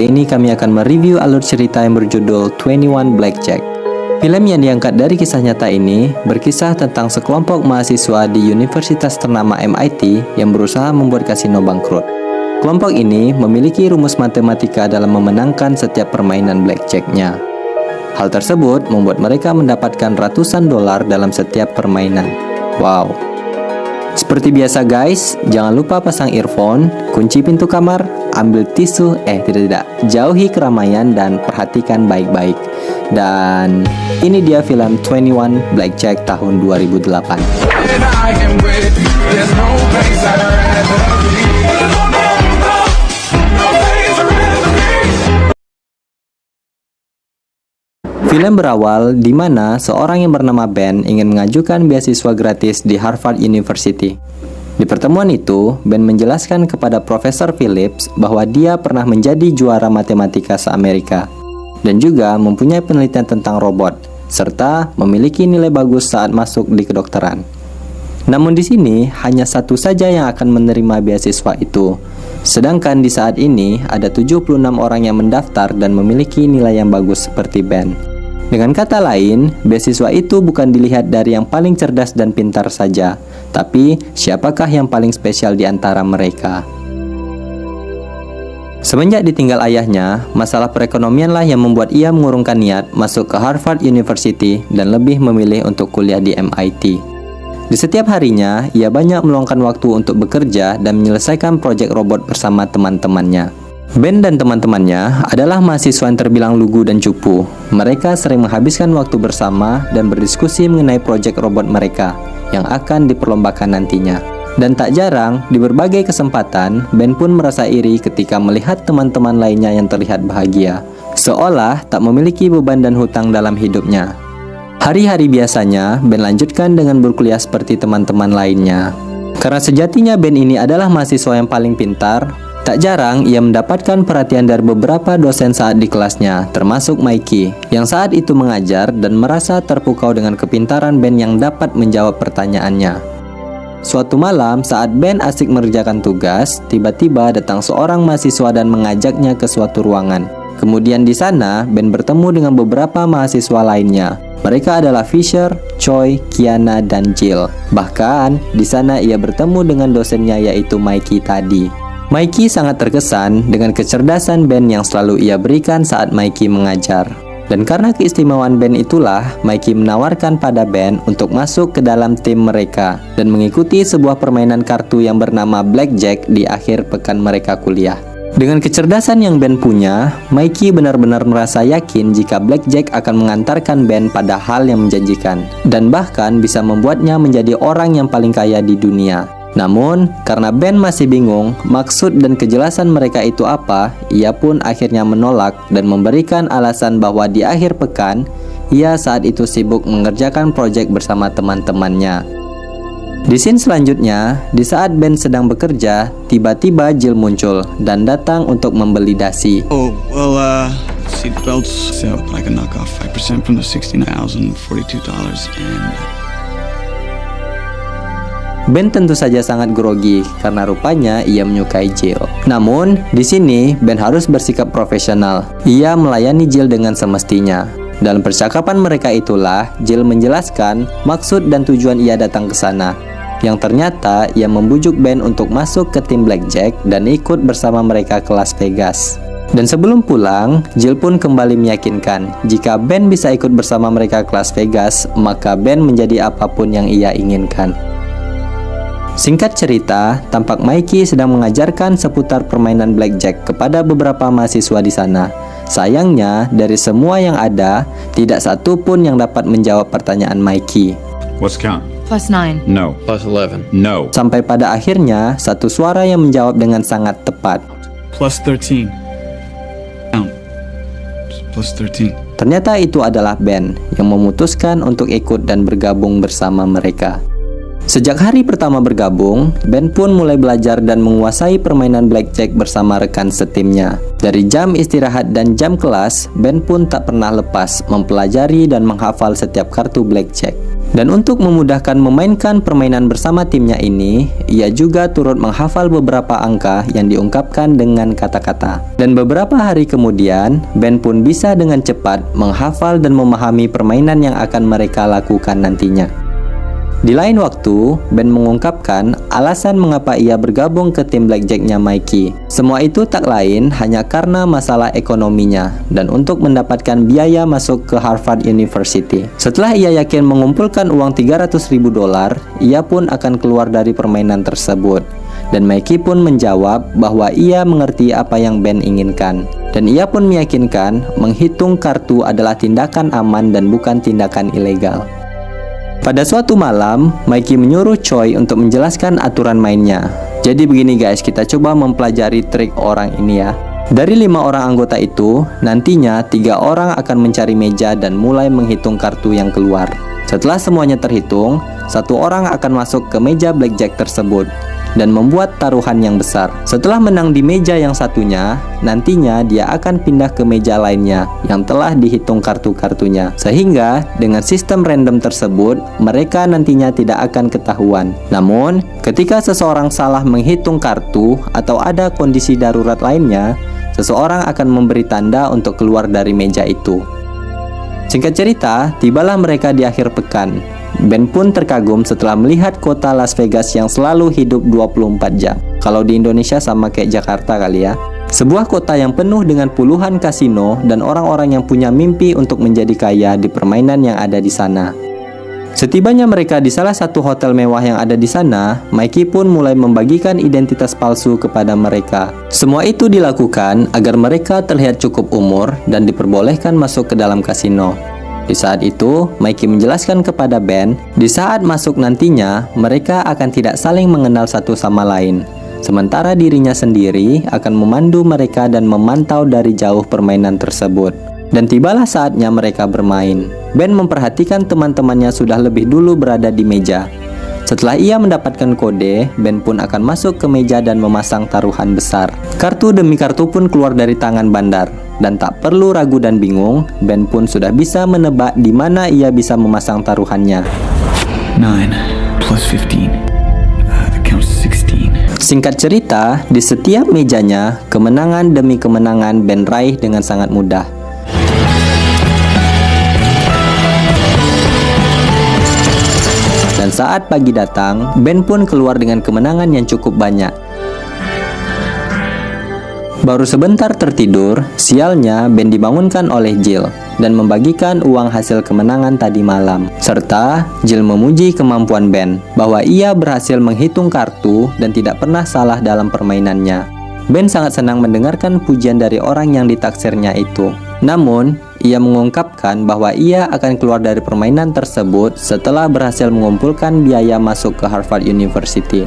Ini kami akan mereview alur cerita yang berjudul 21 Blackjack. Film yang diangkat dari kisah nyata ini berkisah tentang sekelompok mahasiswa di universitas ternama MIT yang berusaha membuat kasino bangkrut. Kelompok ini memiliki rumus matematika dalam memenangkan setiap permainan blackjack-nya. Hal tersebut membuat mereka mendapatkan ratusan dolar dalam setiap permainan. Wow. Seperti biasa guys, jangan lupa pasang earphone, kunci pintu kamar, ambil tisu, tidak, jauhi keramaian dan perhatikan baik-baik. Dan ini dia film 21 Blackjack tahun 2008. Film berawal di mana seorang yang bernama Ben ingin mengajukan beasiswa gratis di Harvard University. Di pertemuan itu, Ben menjelaskan kepada Profesor Phillips bahwa dia pernah menjadi juara matematika se-Amerika dan juga mempunyai penelitian tentang robot, serta memiliki nilai bagus saat masuk di kedokteran. Namun di sini hanya satu saja yang akan menerima beasiswa itu. Sedangkan di saat ini ada 76 orang yang mendaftar dan memiliki nilai yang bagus seperti Ben. Dengan kata lain, beasiswa itu bukan dilihat dari yang paling cerdas dan pintar saja, tapi siapakah yang paling spesial di antara mereka. Semenjak ditinggal ayahnya, masalah perekonomianlah yang membuat ia mengurungkan niat masuk ke Harvard University dan lebih memilih untuk kuliah di MIT. Di setiap harinya, ia banyak meluangkan waktu untuk bekerja dan menyelesaikan proyek robot bersama teman-temannya. Ben dan teman-temannya adalah mahasiswa yang terbilang lugu dan cupu. Mereka sering menghabiskan waktu bersama dan berdiskusi mengenai proyek robot mereka yang akan diperlombakan nantinya. Dan tak jarang, di berbagai kesempatan, Ben pun merasa iri ketika melihat teman-teman lainnya yang terlihat bahagia, seolah tak memiliki beban dan hutang dalam hidupnya. Hari-hari biasanya, Ben lanjutkan dengan berkuliah seperti teman-teman lainnya. Karena sejatinya Ben ini adalah mahasiswa yang paling pintar, tak jarang ia mendapatkan perhatian dari beberapa dosen saat di kelasnya, termasuk Mikey, yang saat itu mengajar dan merasa terpukau dengan kepintaran Ben yang dapat menjawab pertanyaannya. Suatu malam, saat Ben asik mengerjakan tugas, tiba-tiba datang seorang mahasiswa dan mengajaknya ke suatu ruangan. Kemudian di sana, Ben bertemu dengan beberapa mahasiswa lainnya. Mereka adalah Fisher, Choi, Kiana, dan Jill. Bahkan, di sana ia bertemu dengan dosennya yaitu Mikey tadi. Mikey sangat terkesan dengan kecerdasan Ben yang selalu ia berikan saat Mikey mengajar. Dan karena keistimewaan Ben itulah, Mikey menawarkan pada Ben untuk masuk ke dalam tim mereka dan mengikuti sebuah permainan kartu yang bernama Blackjack di akhir pekan mereka kuliah. Dengan kecerdasan yang Ben punya, Mikey benar-benar merasa yakin jika Blackjack akan mengantarkan Ben pada hal yang menjanjikan dan bahkan bisa membuatnya menjadi orang yang paling kaya di dunia. Namun, karena Ben masih bingung maksud dan kejelasan mereka itu apa, ia pun akhirnya menolak dan memberikan alasan bahwa di akhir pekan, ia saat itu sibuk mengerjakan proyek bersama teman-temannya. Di scene selanjutnya, di saat Ben sedang bekerja, tiba-tiba Jill muncul dan datang untuk membeli dasi. Oh, well, seat belts, so I can knock off 5% from the $69,042 and... Ben tentu saja sangat grogi karena rupanya ia menyukai Jill. Namun, di sini Ben harus bersikap profesional. Ia melayani Jill dengan semestinya. Dalam percakapan mereka itulah Jill menjelaskan maksud dan tujuan ia datang ke sana. Yang ternyata ia membujuk Ben untuk masuk ke tim Blackjack dan ikut bersama mereka ke Las Vegas. Dan sebelum pulang, Jill pun kembali meyakinkan jika Ben bisa ikut bersama mereka ke Las Vegas, maka Ben menjadi apapun yang ia inginkan. Singkat cerita, tampak Mikey sedang mengajarkan seputar permainan blackjack kepada beberapa mahasiswa di sana. Sayangnya, dari semua yang ada, tidak satu pun yang dapat menjawab pertanyaan Mikey. What's count? +9. No. +11. No. Sampai pada akhirnya, satu suara yang menjawab dengan sangat tepat. +13. Count. +13. Ternyata itu adalah Ben yang memutuskan untuk ikut dan bergabung bersama mereka. Sejak hari pertama bergabung, Ben pun mulai belajar dan menguasai permainan blackjack bersama rekan setimnya. Dari jam istirahat dan jam kelas, Ben pun tak pernah lepas mempelajari dan menghafal setiap kartu blackjack. Dan untuk memudahkan memainkan permainan bersama timnya ini, ia juga turut menghafal beberapa angka yang diungkapkan dengan kata-kata. Dan beberapa hari kemudian, Ben pun bisa dengan cepat menghafal dan memahami permainan yang akan mereka lakukan nantinya. Di lain waktu, Ben mengungkapkan alasan mengapa ia bergabung ke tim blackjacknya Mikey. Semua itu tak lain hanya karena masalah ekonominya dan untuk mendapatkan biaya masuk ke Harvard University. Setelah ia yakin mengumpulkan uang $300.000, ia pun akan keluar dari permainan tersebut. Dan Mikey pun menjawab bahwa ia mengerti apa yang Ben inginkan. Dan ia pun meyakinkan menghitung kartu adalah tindakan aman dan bukan tindakan ilegal. Pada suatu malam, Mikey menyuruh Choi untuk menjelaskan aturan mainnya. Jadi begini guys, kita coba mempelajari trik orang ini ya. Dari 5 orang anggota itu, nantinya 3 orang akan mencari meja dan mulai menghitung kartu yang keluar. Setelah semuanya terhitung, 1 orang akan masuk ke meja blackjack tersebut dan membuat taruhan yang besar. Setelah menang di meja yang satunya, nantinya dia akan pindah ke meja lainnya yang telah dihitung kartu-kartunya. Sehingga dengan sistem random tersebut, mereka nantinya tidak akan ketahuan. Namun, ketika seseorang salah menghitung kartu atau ada kondisi darurat lainnya, seseorang akan memberi tanda untuk keluar dari meja itu. Singkat cerita, tibalah mereka di akhir pekan. Ben pun terkagum setelah melihat kota Las Vegas yang selalu hidup 24 jam. Kalau di Indonesia sama kayak Jakarta kali ya. Sebuah kota yang penuh dengan puluhan kasino dan orang-orang yang punya mimpi untuk menjadi kaya di permainan yang ada di sana. Setibanya mereka di salah satu hotel mewah yang ada di sana, Mikey pun mulai membagikan identitas palsu kepada mereka. Semua itu dilakukan agar mereka terlihat cukup umur dan diperbolehkan masuk ke dalam kasino. Di saat itu, Mikey menjelaskan kepada Ben, di saat masuk nantinya, mereka akan tidak saling mengenal satu sama lain. Sementara dirinya sendiri akan memandu mereka dan memantau dari jauh permainan tersebut. Dan tibalah saatnya mereka bermain. Ben memperhatikan teman-temannya sudah lebih dulu berada di meja. Setelah ia mendapatkan kode, Ben pun akan masuk ke meja dan memasang taruhan besar. Kartu demi kartu pun keluar dari tangan bandar. Dan tak perlu ragu dan bingung, Ben pun sudah bisa menebak di mana ia bisa memasang taruhannya. 9 plus 15. The count's 16. Singkat cerita, di setiap mejanya, kemenangan demi kemenangan Ben raih dengan sangat mudah. Dan saat pagi datang, Ben pun keluar dengan kemenangan yang cukup banyak. Baru sebentar tertidur, sialnya Ben dibangunkan oleh Jill dan membagikan uang hasil kemenangan tadi malam. Serta Jill memuji kemampuan Ben bahwa ia berhasil menghitung kartu dan tidak pernah salah dalam permainannya. Ben sangat senang mendengarkan pujian dari orang yang ditaksirnya itu. Namun, ia mengungkapkan bahwa ia akan keluar dari permainan tersebut setelah berhasil mengumpulkan biaya masuk ke Harvard University.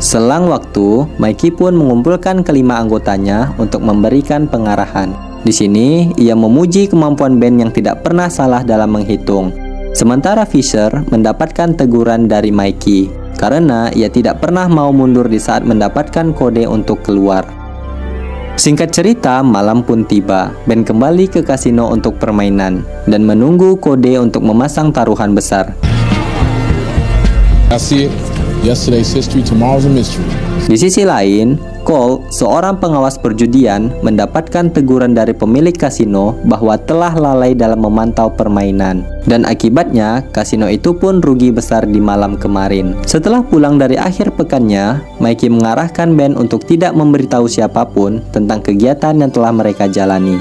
Selang waktu, Mikey pun mengumpulkan kelima anggotanya untuk memberikan pengarahan. Di sini, ia memuji kemampuan Ben yang tidak pernah salah dalam menghitung. Sementara Fisher mendapatkan teguran dari Mikey karena ia tidak pernah mau mundur di saat mendapatkan kode untuk keluar. Singkat cerita, malam pun tiba. Ben kembali ke kasino untuk permainan dan menunggu kode untuk memasang taruhan besar. I see it. Yesterday's history, tomorrow's a mystery. Di sisi lain, Cole, seorang pengawas perjudian, mendapatkan teguran dari pemilik kasino bahwa telah lalai dalam memantau permainan. Dan akibatnya, kasino itu pun rugi besar di malam kemarin. Setelah pulang dari akhir pekannya, Mikey mengarahkan Ben untuk tidak memberitahu siapapun tentang kegiatan yang telah mereka jalani.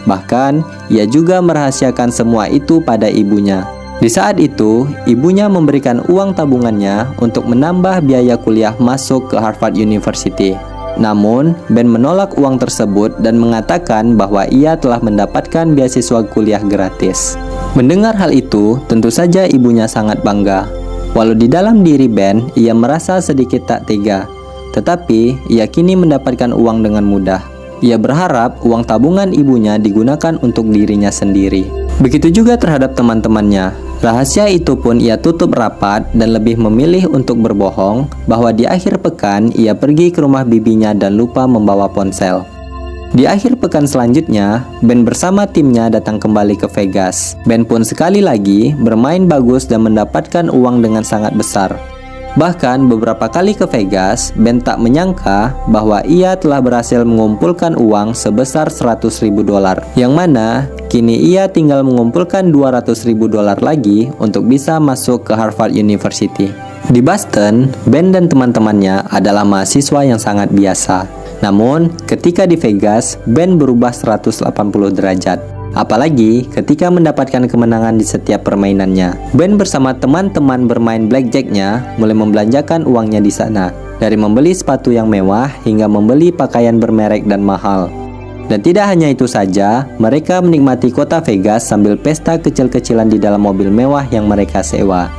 Bahkan, ia juga merahasiakan semua itu pada ibunya. Di saat itu, ibunya memberikan uang tabungannya untuk menambah biaya kuliah masuk ke Harvard University. Namun, Ben menolak uang tersebut dan mengatakan bahwa ia telah mendapatkan beasiswa kuliah gratis. Mendengar hal itu, tentu saja ibunya sangat bangga. Walau di dalam diri Ben, ia merasa sedikit tak tega. Tetapi, ia kini mendapatkan uang dengan mudah. Ia berharap uang tabungan ibunya digunakan untuk dirinya sendiri. Begitu juga terhadap teman-temannya. Rahasia itu pun ia tutup rapat dan lebih memilih untuk berbohong bahwa di akhir pekan ia pergi ke rumah bibinya dan lupa membawa ponsel. Di akhir pekan selanjutnya, Ben bersama timnya datang kembali ke Vegas. Ben pun sekali lagi bermain bagus dan mendapatkan uang dengan sangat besar. Bahkan beberapa kali ke Vegas, Ben tak menyangka bahwa ia telah berhasil mengumpulkan uang sebesar $100.000, yang mana kini ia tinggal mengumpulkan $200.000 lagi untuk bisa masuk ke Harvard University. Di Boston, Ben dan teman-temannya adalah mahasiswa yang sangat biasa. Namun, ketika di Vegas, Ben berubah 180 derajat. Apalagi ketika mendapatkan kemenangan di setiap permainannya. Ben bersama teman-teman bermain blackjack-nya mulai membelanjakan uangnya di sana. Dari membeli sepatu yang mewah hingga membeli pakaian bermerek dan mahal. Dan tidak hanya itu saja, mereka menikmati kota Vegas sambil pesta kecil-kecilan di dalam mobil mewah yang mereka sewa.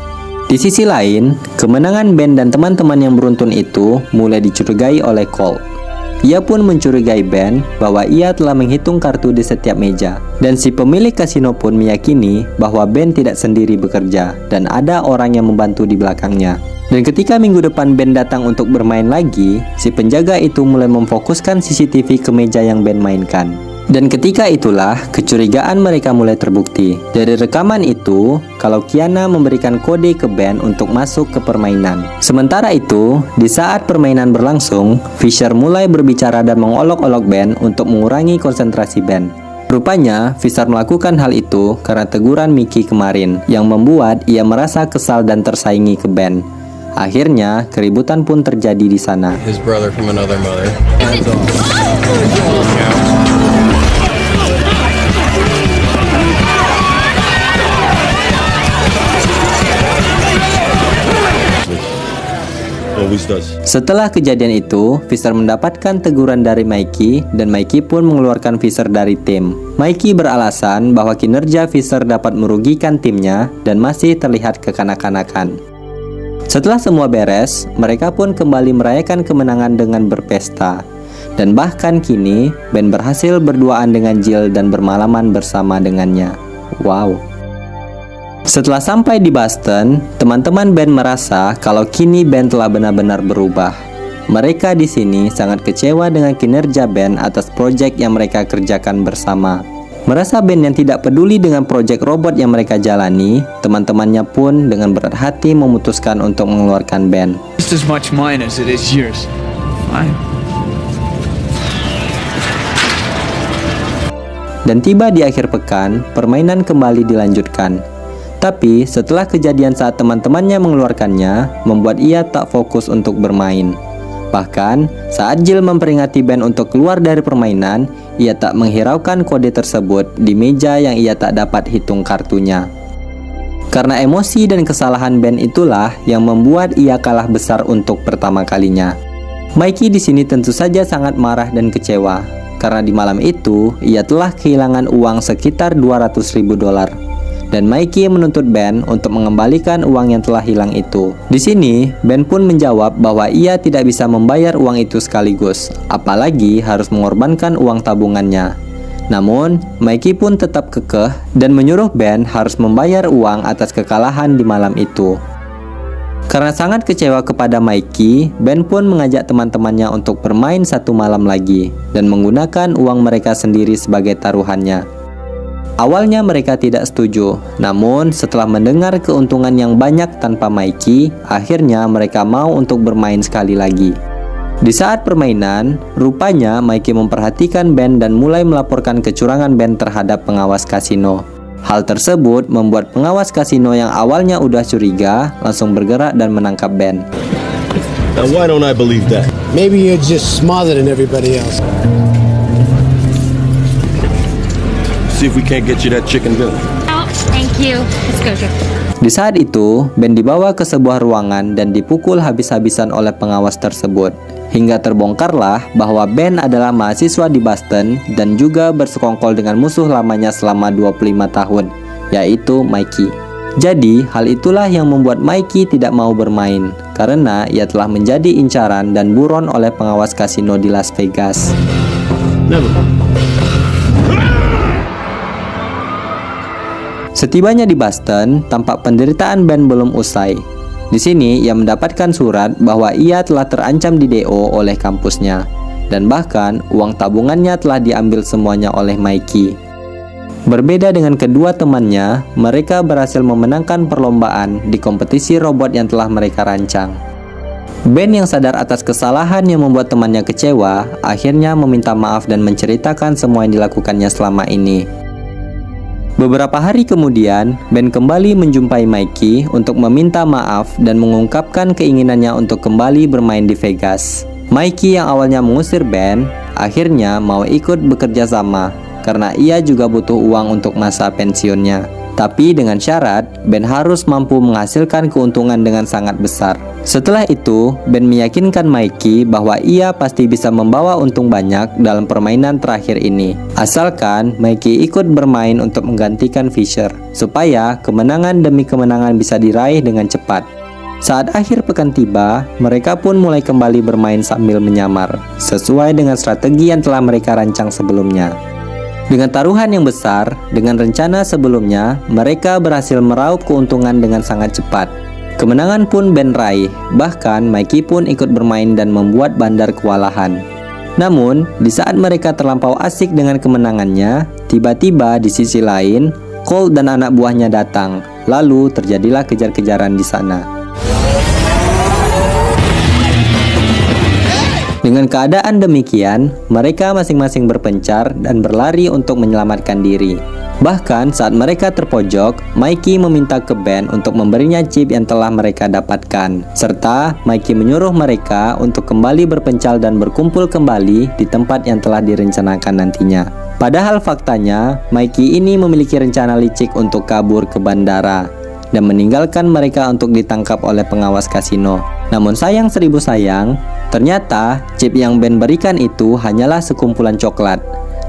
Di sisi lain, kemenangan Ben dan teman-teman yang beruntun itu mulai dicurigai oleh Colt. Ia pun mencurigai Ben bahwa ia telah menghitung kartu di setiap meja. Dan si pemilik kasino pun meyakini bahwa Ben tidak sendiri bekerja dan ada orang yang membantu di belakangnya. Dan ketika minggu depan Ben datang untuk bermain lagi, si penjaga itu mulai memfokuskan CCTV ke meja yang Ben mainkan. Dan ketika itulah kecurigaan mereka mulai terbukti. Dari rekaman itu, kalau Kiana memberikan kode ke Ben untuk masuk ke permainan. Sementara itu, di saat permainan berlangsung, Fisher mulai berbicara dan mengolok-olok Ben untuk mengurangi konsentrasi Ben. Rupanya, Fisher melakukan hal itu karena teguran Mickey kemarin, yang membuat ia merasa kesal dan tersaingi ke Ben. Akhirnya, keributan pun terjadi di sana. His brother from another mother. Setelah kejadian itu, Fisher mendapatkan teguran dari Mikey dan Mikey pun mengeluarkan Fisher dari tim. Mikey beralasan bahwa kinerja Fisher dapat merugikan timnya dan masih terlihat kekanak-kanakan. Setelah semua beres, mereka pun kembali merayakan kemenangan dengan berpesta. Dan bahkan kini, Ben berhasil berduaan dengan Jill dan bermalaman bersama dengannya. Wow. Setelah sampai di Boston, teman-teman Ben merasa kalau kini Ben telah benar-benar berubah. Mereka di sini sangat kecewa dengan kinerja Ben atas proyek yang mereka kerjakan bersama. Merasa Ben yang tidak peduli dengan proyek robot yang mereka jalani, teman-temannya pun dengan berat hati memutuskan untuk mengeluarkan Ben. Just as much mine as it is yours. Fine. Dan tiba di akhir pekan, permainan kembali dilanjutkan. Tapi setelah kejadian saat teman-temannya mengeluarkannya, membuat ia tak fokus untuk bermain. Bahkan saat Jill memperingati Ben untuk keluar dari permainan, ia tak menghiraukan kode tersebut di meja yang ia tak dapat hitung kartunya. Karena emosi dan kesalahan Ben itulah yang membuat ia kalah besar untuk pertama kalinya. Mikey di sini tentu saja sangat marah dan kecewa karena di malam itu ia telah kehilangan uang sekitar $200.000. Dan Mikey menuntut Ben untuk mengembalikan uang yang telah hilang itu. Di sini, Ben pun menjawab bahwa ia tidak bisa membayar uang itu sekaligus, apalagi harus mengorbankan uang tabungannya. Namun, Mikey pun tetap kekeh dan menyuruh Ben harus membayar uang atas kekalahan di malam itu. Karena sangat kecewa kepada Mikey, Ben pun mengajak teman-temannya untuk bermain satu malam lagi dan menggunakan uang mereka sendiri sebagai taruhannya. Awalnya mereka tidak setuju, namun setelah mendengar keuntungan yang banyak tanpa Mikey, akhirnya mereka mau untuk bermain sekali lagi. Di saat permainan, rupanya Mikey memperhatikan Ben dan mulai melaporkan kecurangan Ben terhadap pengawas kasino. Hal tersebut membuat pengawas kasino yang awalnya udah curiga langsung bergerak dan menangkap Ben. Now why don't I believe that? Maybe you're just smarter than everybody else. See if we can't get you that chicken dinner. Oh, thank you. Let's go, Joe. Di saat itu, Ben dibawa ke sebuah ruangan dan dipukul habis-habisan oleh pengawas tersebut. Hingga terbongkarlah bahwa Ben adalah mahasiswa di Boston dan juga bersekongkol dengan musuh lamanya selama 25 tahun, yaitu Mikey. Jadi, hal itulah yang membuat Mikey tidak mau bermain, karena ia telah menjadi incaran dan buron oleh pengawas kasino di Las Vegas. Never. Setibanya di Boston, tampak penderitaan Ben belum usai. Di sini ia mendapatkan surat bahwa ia telah terancam di DO oleh kampusnya, dan bahkan uang tabungannya telah diambil semuanya oleh Mikey. Berbeda dengan kedua temannya, mereka berhasil memenangkan perlombaan di kompetisi robot yang telah mereka rancang. Ben yang sadar atas kesalahan yang membuat temannya kecewa, akhirnya meminta maaf dan menceritakan semua yang dilakukannya selama ini. Beberapa hari kemudian, Ben kembali menjumpai Mikey untuk meminta maaf dan mengungkapkan keinginannya untuk kembali bermain di Vegas. Mikey yang awalnya mengusir Ben, akhirnya mau ikut bekerja sama karena ia juga butuh uang untuk masa pensiunnya. Tapi dengan syarat, Ben harus mampu menghasilkan keuntungan dengan sangat besar. Setelah itu, Ben meyakinkan Mikey bahwa ia pasti bisa membawa untung banyak dalam permainan terakhir ini. Asalkan Mikey ikut bermain untuk menggantikan Fisher, supaya kemenangan demi kemenangan bisa diraih dengan cepat. Saat akhir pekan tiba, mereka pun mulai kembali bermain sambil menyamar, sesuai dengan strategi yang telah mereka rancang sebelumnya. Dengan taruhan yang besar, dengan rencana sebelumnya, mereka berhasil meraup keuntungan dengan sangat cepat. Kemenangan pun Ben raih, bahkan Mikey pun ikut bermain dan membuat bandar kewalahan. Namun, di saat mereka terlampau asik dengan kemenangannya, tiba-tiba di sisi lain, Colt dan anak buahnya datang. Lalu terjadilah kejar-kejaran di sana. Dengan keadaan demikian, mereka masing-masing berpencar dan berlari untuk menyelamatkan diri. Bahkan saat mereka terpojok, Mikey meminta ke Ben untuk memberinya chip yang telah mereka dapatkan. Serta Mikey menyuruh mereka untuk kembali berpencar dan berkumpul kembali di tempat yang telah direncanakan nantinya. Padahal faktanya, Mikey ini memiliki rencana licik untuk kabur ke bandara dan meninggalkan mereka untuk ditangkap oleh pengawas kasino. Namun sayang seribu sayang, ternyata chip yang Ben berikan itu hanyalah sekumpulan coklat.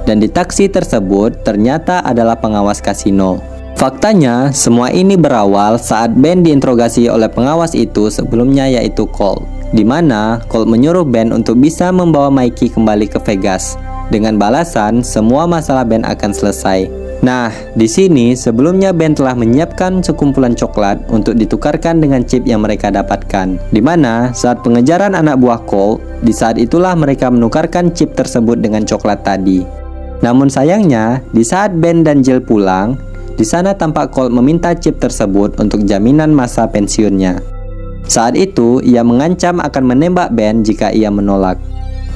Dan di taksi tersebut ternyata adalah pengawas kasino. Faktanya, semua ini berawal saat Ben diinterogasi oleh pengawas itu sebelumnya, yaitu Colt. Di mana Colt menyuruh Ben untuk bisa membawa Mikey kembali ke Vegas dengan balasan semua masalah Ben akan selesai. Nah, di sini sebelumnya Ben telah menyiapkan sekumpulan coklat untuk ditukarkan dengan chip yang mereka dapatkan. Di mana saat pengejaran anak buah Colt, di saat itulah mereka menukarkan chip tersebut dengan coklat tadi. Namun sayangnya, di saat Ben dan Jill pulang, di sana tampak Colt meminta chip tersebut untuk jaminan masa pensiunnya. Saat itu, ia mengancam akan menembak Ben jika ia menolak.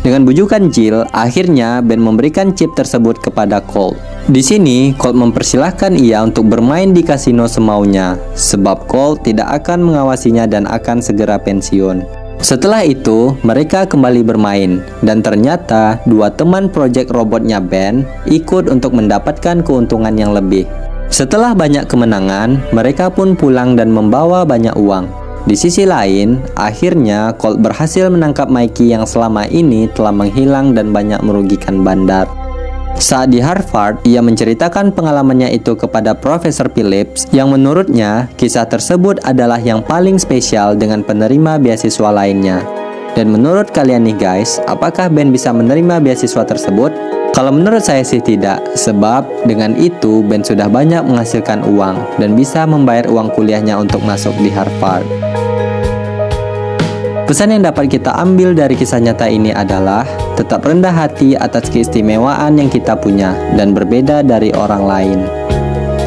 Dengan bujukan Jill, akhirnya Ben memberikan chip tersebut kepada Colt. Di sini, Colt mempersilahkan ia untuk bermain di kasino semaunya, sebab Colt tidak akan mengawasinya dan akan segera pensiun. Setelah itu, mereka kembali bermain, dan ternyata dua teman proyek robotnya Ben ikut untuk mendapatkan keuntungan yang lebih. Setelah banyak kemenangan, mereka pun pulang dan membawa banyak uang. Di sisi lain, akhirnya Colt berhasil menangkap Mikey yang selama ini telah menghilang dan banyak merugikan bandar. Saat di Harvard, ia menceritakan pengalamannya itu kepada Profesor Phillips yang menurutnya kisah tersebut adalah yang paling spesial dengan penerima beasiswa lainnya. Dan menurut kalian nih guys, apakah Ben bisa menerima beasiswa tersebut? Kalau menurut saya sih tidak, sebab dengan itu Ben sudah banyak menghasilkan uang dan bisa membayar uang kuliahnya untuk masuk di Harvard. Pesan yang dapat kita ambil dari kisah nyata ini adalah tetap rendah hati atas keistimewaan yang kita punya dan berbeda dari orang lain.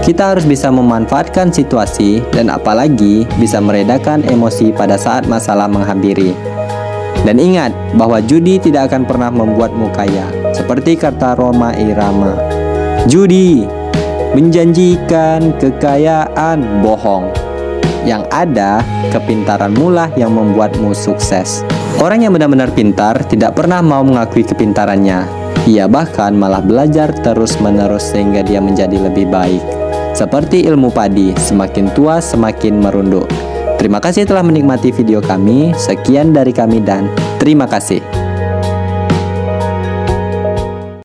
Kita harus bisa memanfaatkan situasi dan apalagi bisa meredakan emosi pada saat masalah menghampiri. Dan ingat bahwa judi tidak akan pernah membuatmu kaya, seperti kata Rhoma Irama. Judi menjanjikan kekayaan bohong. Yang ada, kepintaranmu lah yang membuatmu sukses. Orang yang benar-benar pintar tidak pernah mau mengakui kepintarannya. Ia bahkan malah belajar terus-menerus sehingga dia menjadi lebih baik. Seperti ilmu padi, semakin tua semakin merunduk. Terima kasih telah menikmati video kami. Sekian dari kami dan terima kasih.